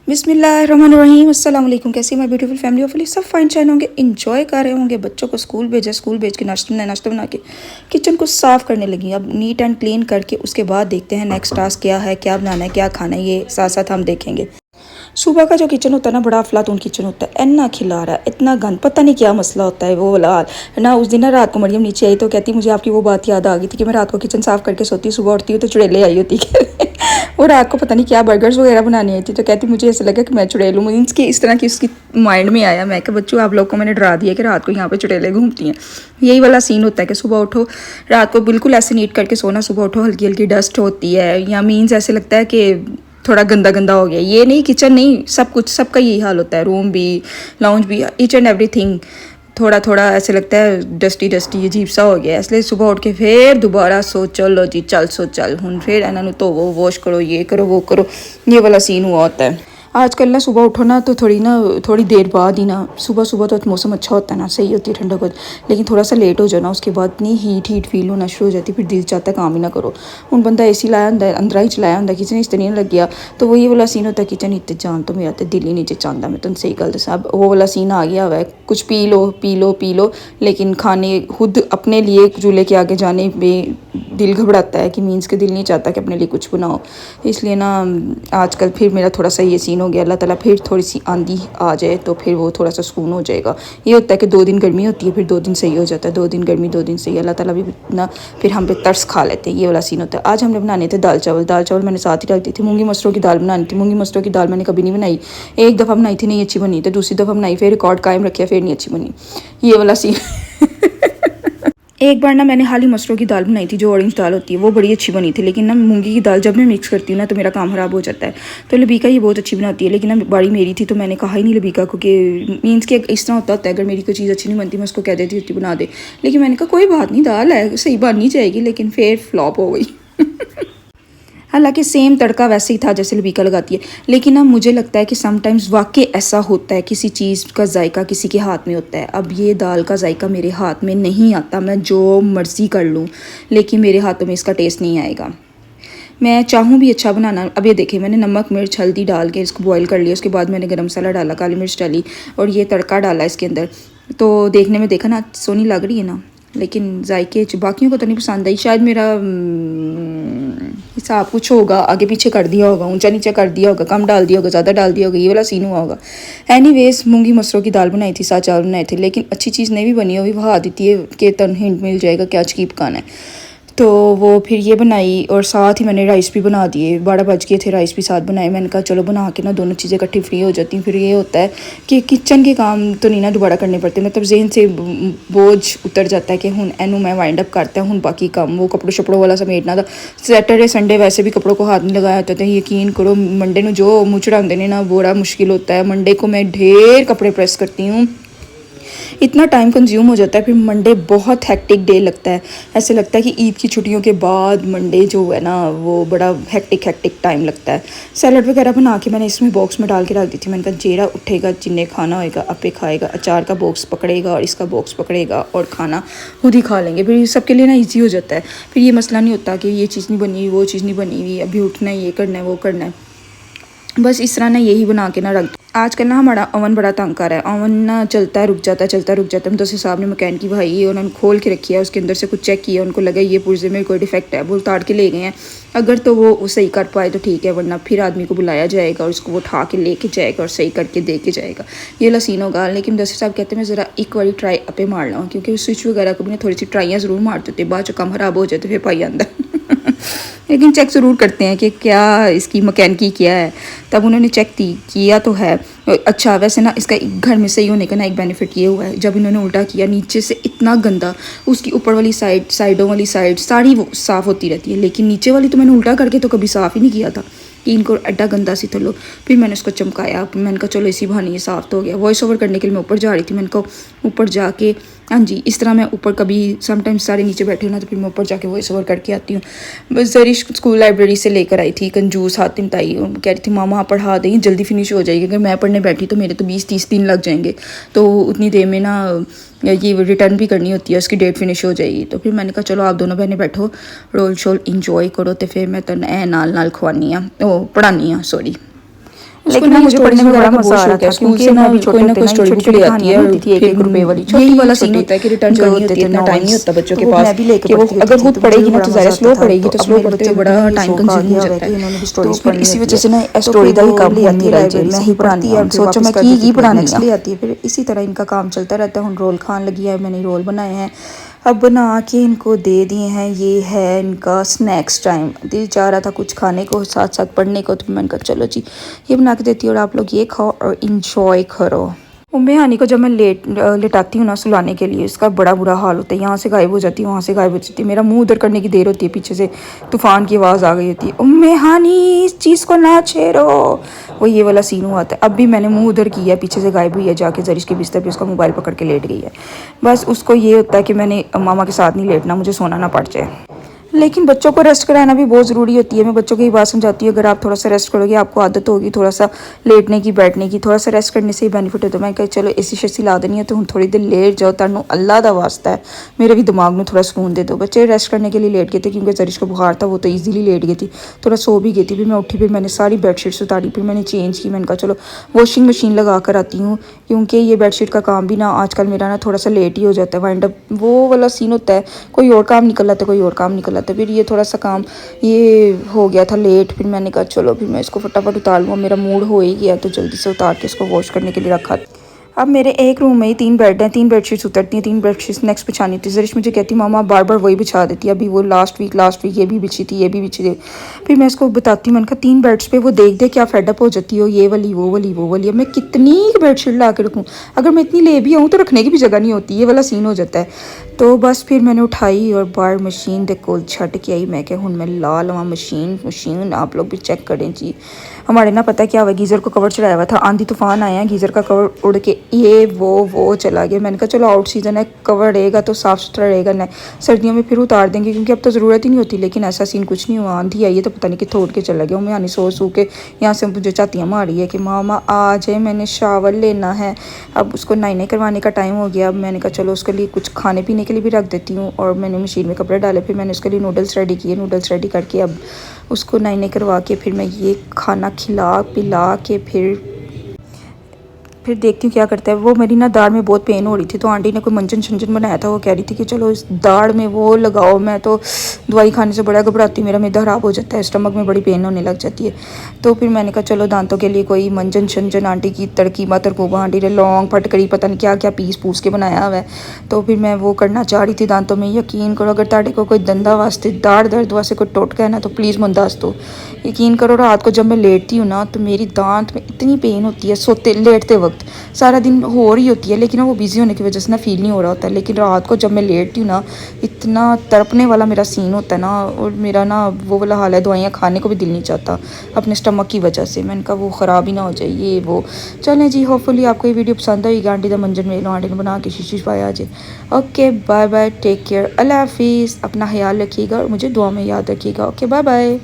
बिस्मिल्लाहिर्रहमानिर्रहीम अस्सलाम वालेकुम। कैसी माय ब्यूटीफुल फैमिली ऑफली सब फाइन शाइन होंगे, इंजॉय कर रहे होंगे। बच्चों को स्कूल भेजा, स्कूल भेज के नाश्ता बना के किचन को साफ़ करने लगी। अब नीट एंड क्लीन करके उसके बाद देखते हैं नेक्स्ट टास्क क्या है, क्या बनाना है, क्या खाना है, ये साथ साथ हम देखेंगे। सुबह का जो किचन होता है ना, बड़ा अफलातून किचन होता है। इतना खिला रहा है, इतना गंद, पता नहीं क्या मसला होता है। वो वाला ना, उस दिन ना रात को मरियम नीचे आई तो कहती मुझे आपकी वो बात याद आ गई थी कि मैं रात को किचन साफ़ करके सोती हूँ, सुबह उठती हूँ तो चुड़ैले आई होती है। वो रात को पता नहीं क्या बर्गर्स वगैरह बनानी आई थी, तो कहती मुझे ऐसा लगा कि मैं चुड़ैलूँ। मीन्स कि इस तरह की उसकी माइंड में आया। मैं कि बच्चों आप लोग को मैंने डरा दिया कि रात को यहाँ पे चुड़ैलें घूमती हैं। यही वाला सीन होता है कि सुबह उठो, रात को बिल्कुल ऐसे नीट करके सोना, सुबह उठो हल्की हल्की डस्ट होती है, या मीन्स ऐसे लगता है कि थोड़ा गंदा गंदा हो गया। ये नहीं, किचन नहीं, सब कुछ, सबका यही हाल होता है। रूम भी, लाउंज भी, ईच एंड एवरीथिंग थोड़ा थोड़ा ऐसे लगता है डस्टी डस्टी अजीब सा हो गया। इसलिए सुबह उठ के फिर दोबारा सोचो, लो जी चल सो चल हूँ, फिर इन्होंने तो वो वॉश करो, ये करो, वो करो, ये वाला सीन हुआ होता है। आजकल ना सुबह उठो ना तो थोड़ी देर बाद ही ना, सुबह सुबह तो मौसम अच्छा होता है ना, सही होती है ठंडक होती, लेकिन थोड़ा सा लेट हो जाना उसके बाद इतनी हीट फील होना शुरू हो जाती है। फिर दिल चाहता है काम ही ना करो। हूँ बंदा एसी लाया होंगे, अंदर ही चलाया होंगे, किचन इस नहीं लग गया तो वही वाला सीन होता है। किचन इतने जान तो मेरा तो दिल ही नीचे चाहता। मैं तुम सही गल दसा, अब वो वाला सीन आ गया हुआ है। कुछ P low P low P low, लेकिन खाने खुद अपने लिए चूल्हे के आगे जाने में दिल घबराता है कि मीन्स के दिल नहीं चाहता कि अपने लिए कुछ बनाओ। इसलिए ना आजकल फिर मेरा थोड़ा सा ये सीन हो गया। अल्लाह ताला फिर थोड़ी सी आंधी आ जाए तो फिर वो थोड़ा सा सुकून हो जाएगा। ये होता है कि 2 दिन गर्मी होती है, फिर 2 दिन सही हो जाता है, 2 दिन गर्मी 2 दिन सही। अल्लाह ताला भी ना फिर हम पे तरस खा लेते हैं। ये वाला सीन होता है। आज हमने बनाने थे दाल चावल। दाल चावल मैंने साथ ही रख दी थी। मूंगी मसरों की दाल बनानी थी। मूंगी मसरों की दाल मैंने कभी नहीं बनाई। एक दफ़ा बनाई थी, नहीं अच्छी बनी, तो दूसरी दफ़ा बनाई, फिर रिकॉर्ड कायम रखिया, फिर नहीं अच्छी बनी। ये वाला सीन। एक बार ना मैंने हाली मसरों की दाल बनाई थी, जो ऑरेंज दाल होती है, वो बड़ी अच्छी बनी थी। लेकिन ना मूंगी की दाल जब मैं मिक्स करती हूँ ना तो मेरा काम ख़राब हो जाता है। तो लबीका ये बहुत अच्छी बनाती है, लेकिन ना बारी मेरी थी तो मैंने कहा ही नहीं लबीका को कि मीन्स कि इस तरह होता है अगर मेरी कोई चीज़ अच्छी नहीं बनती मैं उसको कह देती अच्छी बना दे। लेकिन मैंने कहा कोई बात नहीं, दाल है सही बन नहीं जाएगी, लेकिन फिर फ्लॉप हो गई। हालांकि सेम तड़का वैसे ही था जैसे लबीका लगाती है, लेकिन ना मुझे लगता है कि समटाइम्स वाकई ऐसा होता है, किसी चीज़ का जायका किसी के हाथ में होता है। अब ये दाल का जायका मेरे हाथ में नहीं आता, मैं जो मर्ज़ी कर लूँ लेकिन मेरे हाथों में इसका टेस्ट नहीं आएगा। मैं चाहूँ भी अच्छा बनाना। अब ये देखिए, मैंने नमक मिर्च हल्दी डाल के इसको बॉईल कर लिया, उसके बाद मैंने गरम मसाला डाला, काली मिर्च डाली और ये तड़का डाला इसके अंदर। तो देखने में देखा ना सोनी लग रही है ना, लेकिन जायके बाकियों को तो नहीं पसंद आई। शायद मेरा हिसाब कुछ होगा, आगे पीछे कर दिया होगा, ऊंचा नीचा कर दिया होगा, कम डाल दिया होगा, ज़्यादा डाल दिया होगा, ये वाला सीन हुआ होगा। एनीवेज मूंगी मसरों की दाल बनाई थी, साथ चावल बनाए थे, लेकिन अच्छी चीज़ नहीं भी बनी हो भी वहाँ देती है कि तन हिंट मिल जाएगा क्या चीज़ पकाना है। तो वो फिर ये बनाई और साथ ही मैंने राइस भी बना दिए। 12 बज गए थे, राइस भी साथ बनाए। मैंने कहा चलो बना के ना दोनों चीज़ें इकट्ठी फ्री हो जाती हैं। फिर ये होता है कि किचन के काम तो नहीं ना दोबारा करने पड़ते, मतलब जहन से बोझ उतर जाता है कि हूँ एनू मैं वाइंड अप करता हूँ बाकी काम। वो कपड़ों शपड़ों वाला समेटना था। सैटरडे संडे वैसे भी कपड़ों को हाथ नहीं लगाया होता था। यकीन करो मंडे को जो मुँह चढ़ाते ने ना बड़ा मुश्किल होता है। मंडे को मैं ढेर कपड़े प्रेस करती हूँ, इतना टाइम कंज्यूम हो जाता है। फिर मंडे बहुत हेक्टिक डे लगता है। ऐसे लगता है कि ईद की छुट्टियों के बाद मंडे जो है ना वो बड़ा हेक्टिक टाइम लगता है। सैलड वगैरह बना के मैंने इसमें बॉक्स में डाल के रख दी थी। मैंने कहा जेरा उठेगा जिन्हें खाना होएगा अपे खाएगा, अचार का बॉक्स पकड़ेगा और इसका बॉक्स पकड़ेगा और खाना खुद ही खा लेंगे। फिर सबके लिए ना ईजी हो जाता है। फिर ये मसला नहीं होता कि ये चीज़ नहीं बनी वो चीज़ नहीं बनी हुई, अभी उठना है, ये करना है, वो करना है। बस इस तरह ना यही बना के ना रख। आजकल ना हमारा ओवन बड़ा तंग कर रहा है। ओवन ना चलता है रुक जाता है, चलता है रुक जाता है। तो हिसाब ने मैकेनिक की भाई उन्होंने खोल के रखी है, उसके अंदर से कुछ चेक किया, उनको लगा ये पुर्जे में कोई डिफेक्ट है, वो उतार के ले गए हैं। अगर तो वो सही कर पाए तो ठीक है, वरना फिर आदमी को बुलाया जाएगा और उसको वो उठा के लेके जाएगा और सही करके दे के जाएगा। ये वाला सीन होगा। लेकिन दस्तर साहब कहते हैं मैं ज़रा एक बार ट्राई अपे मार लूँ, क्योंकि स्विच वगैरह को भी ना थोड़ी सी ट्राइयाँ ज़रूर मार देते, बाद जो कम ख़राब हो जाते फिर पाई आंदा। लेकिन चेक ज़रूर करते हैं कि क्या इसकी मकैनिकी क्या है। तब उन्होंने चेक किया तो है। अच्छा वैसे ना इसका घर में सही होने का ना एक बेनिफिट ये हुआ है, जब इन्होंने उल्टा किया नीचे से इतना गंदा, उसकी ऊपर वाली साइड साइडों वाली साइड सारी वो साफ़ होती रहती है, लेकिन नीचे वाली तो मैंने उल्टा करके तो कभी साफ़ ही नहीं किया था कि इनको एड्डा गंदा सी तो लो। फिर मैंने उसको चमकाया, मैंने कहा चलो इसी बहाने ये साफ़ तो हो गया। वॉइस ओवर करने के लिए मैं ऊपर जा रही थी, मैंने कहा ऊपर जाके हाँ जी इस तरह मैं ऊपर कभी समटाइम्स सारे नीचे बैठे हो ना तो फिर मैं ऊपर जाके वॉइस ओवर करके आती हूँ। बस जरिश स्कूल लाइब्रेरी से लेकर आई थी, कंजूस हातिम ताई कह रही थी मामा आप पढ़ा दें जल्दी फिनिश हो जाएगी। अगर मैं पढ़ने बैठी तो मेरे तो 20-30 दिन लग जाएंगे, तो उतनी देर में ना ये रिटर्न भी करनी होती है, उसकी डेट फिनिश हो जाएगी। तो फिर मैंने कहा चलो आप दोनों बहनें बैठो रोल शोल इंजॉय करो, तो फिर मैं तो नाल नाल खुआनी ओ पढ़ानी सॉरी। लेकिन ना मुझे पढ़ने में बड़ा मजा आ रहा था क्योंकि ना कोई ना कोई स्टोरी बुक ले आती है होती थी 1-1 रुपए वाली छोटी वाला सीन होता है कि रिटर्न करनी होती है, इतना टाइम नहीं होता बच्चों के पास कि वो अगर खुद पढ़ेगी ना तो ज़्यादा स्लो पढ़ेगी, तो स्लो पढ़ते हुए बड़ा टाइम कंज्यूम हो जाता है। तो फिर इसी वजह से ना स्टोरी का ही काम होती है, मैं ही पढ़ाती है, सोचो मैं की पढ़ानी ले आती है। फिर इसी तरह इनका काम चलता रहता है। रोल खान लगी है, मैंने रोल बनाए हैं, अब बना के इनको दे दिए हैं। ये है इनका स्नैक्स टाइम। दिल चाह रहा था कुछ खाने को साथ साथ पढ़ने को, तो मैंने कहा चलो जी ये बना के देती हूँ और आप लोग ये खाओ और इंजॉय करो। उम्मे हानी को जब मैं लेटाती हूँ ना सुलाने के लिए, इसका बड़ा बुरा हाल होता है। यहाँ से गायब हो जाती है, वहाँ से गायब हो जाती है। मेरा मुंह उधर करने की देर होती है, पीछे से तूफान की आवाज़ आ गई होती है, उम्मे हानी इस चीज़ को ना छेड़ो, वो ये वाला सीन हुआ था। अब भी मैंने मुंह उधर किया, पीछे से गायब हुई है, जाके जरिश के बिस्तर पे उसका मोबाइल पकड़ के लेट गई है। बस उसको ये होता है कि मैंने मामा के साथ नहीं लेटना, मुझे सोना ना पड़ जाए। लेकिन बच्चों को रेस्ट कराना भी बहुत ज़रूरी होती है। मैं बच्चों की ही बात समझाती हूँ, अगर आप थोड़ा सा रेस्ट करोगे आपको आदत होगी थोड़ा सा लेटने की बैठने की, थोड़ा सा रेस्ट करने से ही बेनिफिट होता है। मैं कहा चलो एसी शेसी ला देनी है तो हम थोड़ी देर लेट जाओ, तानू अल्लाह दा वास्ता है मेरे भी दिमाग में थोड़ा सुकून दे दो। बच्चे रेस्ट करने के लिए लेट गए थे क्योंकि जरिश को बुखार था, वो तो ईजिली लेट गई थी, थोड़ा सो भी गई थी। फिर मैं उठी, फिर मैंने सारी बेडशीट्स उतारी, फिर मैंने चेंज की। मैंने कहा चलो वॉशिंग मशीन लगा कर आती हूँ क्योंकि ये बेडशीट का काम भी ना आजकल मेरा ना थोड़ा सा लेट ही हो जाता है। वाइंड अप वो वाला सीन होता है, कोई और काम निकल आता है, कोई और काम निकल आता है। फिर ये थोड़ा सा काम ये हो गया था लेट, फिर मैंने कहा चलो फिर मैं इसको फटाफट उतार लूँ। मेरा मूड हो ही गया तो जल्दी से उतार के इसको वॉश करने के लिए रखा। अब मेरे एक रूम में ही 3 बेड हैं, 3 बेडशीट्स उतरती हैं, 3 बेडशीट्स नेक्स्ट बिछानी थी। जरिश मुझे कहती मामा बार बार वही बिछा देती है, अभी वो लास्ट वीक ये भी बिछी थी, ये भी बिछी थी। फिर मैं इसको बताती हूँ, मैंने कहा 3 बेड्स पे वो देख दे क्या फेडअप हो जाती हो, ये वाली वो वाली वो वाली। अब मैं कितनी बेडशीट ला के रखूँ, अगर मैं इतनी ले भी आऊँ तो रखने की भी जगह नहीं होती, ये वाला सीन हो जाता है। तो बस फिर मैंने उठाई और बाहर मशीन दे कोल छट के आई। मैं क्या हूँ मैं ला लवा मशीन आप लोग भी चेक करें जी। हमारे ना पता क्या हुआ, गीज़र को कवर चढ़ाया हुआ था, आंधी तूफान आया, गीज़र का कवर उड़ के ये वो चला गया। मैंने कहा चलो आउट सीज़न है, कवर रहेगा तो साफ़ सुथरा रहेगा, ना सर्दियों में फिर उतार देंगे क्योंकि अब तो ज़रूरत ही नहीं होती। लेकिन ऐसा सीन कुछ नहीं हुआ, आंधी आई है तो पता नहीं कितने उड़ के चला गया। मैं यानी सो के यहाँ से मुझे चातियाँ मारी है कि मामा आ जाए, मैंने शावर लेना है। अब उसको नहाने करवाने का टाइम हो गया। अब मैंने कहा चलो उसके लिए कुछ खाने पीने के लिए भी रख देती हूँ, और मैंने मशीन में कपड़े डाले। फिर मैंने उसके लिए नूडल्स रेडी किए, नूडल्स रेडी करके अब उसको नहाने करवा के फिर मैं ये खाना खिला पिला के फिर देखती हूँ क्या करता है। वो मेरी ना दाढ़ में बहुत पेन हो रही थी, तो आंटी ने कोई मंजन शंजन बनाया था, वो कह रही थी कि चलो इस दाढ़ में वो लगाओ। मैं तो दवाई खाने से बड़ा घबराती हूँ, मेरा मैदा ख़राब हो जाता है, स्टमक में बड़ी पेन होने लग जाती है। तो फिर मैंने कहा चलो दांतों के लिए कोई मंजन शंजन, आंटी की तरकीबा तरकूबा, आंटी ने लौंग फटकरी पता नहीं क्या क्या पीस के बनाया हुआ है। तो फिर मैं वो करना चाह रही थी दांतों में। यकीन करो अगर ताड़े को कोई दंदा वास्ते दाढ़ दर्द वास्ते कोई टोटका है ना तो प्लीज़ मुझे दस दो। यकीन करो रात को जब मैं लेटती हूँ ना तो मेरी दांत में इतनी पेन होती है, सोते लेटते वक्त सारा दिन हो रही होती है, लेकिन वो बिज़ी होने की वजह से ना फील नहीं हो रहा होता है। लेकिन रात को जब मैं लेटती हूँ ना इतना तड़पने वाला मेरा सीन होता है ना, और मेरा ना वो वाला हाल है, दवाइयाँ खाने को भी दिल नहीं चाहता अपने स्टमक की वजह से। मैंने कहा वो ख़राब ही ना हो जाए ये वो। चलें जी, होपफुली आपको ये वीडियो पसंद आएगी। आंटी का मंजन में लो, आंटी ने बना के शीशी पाया आज। Okay bye bye, take care, अल्लाह हाफिज़, अपना ख्याल रखिएगा और मुझे दुआ में याद रखिएगा। Okay bye bye.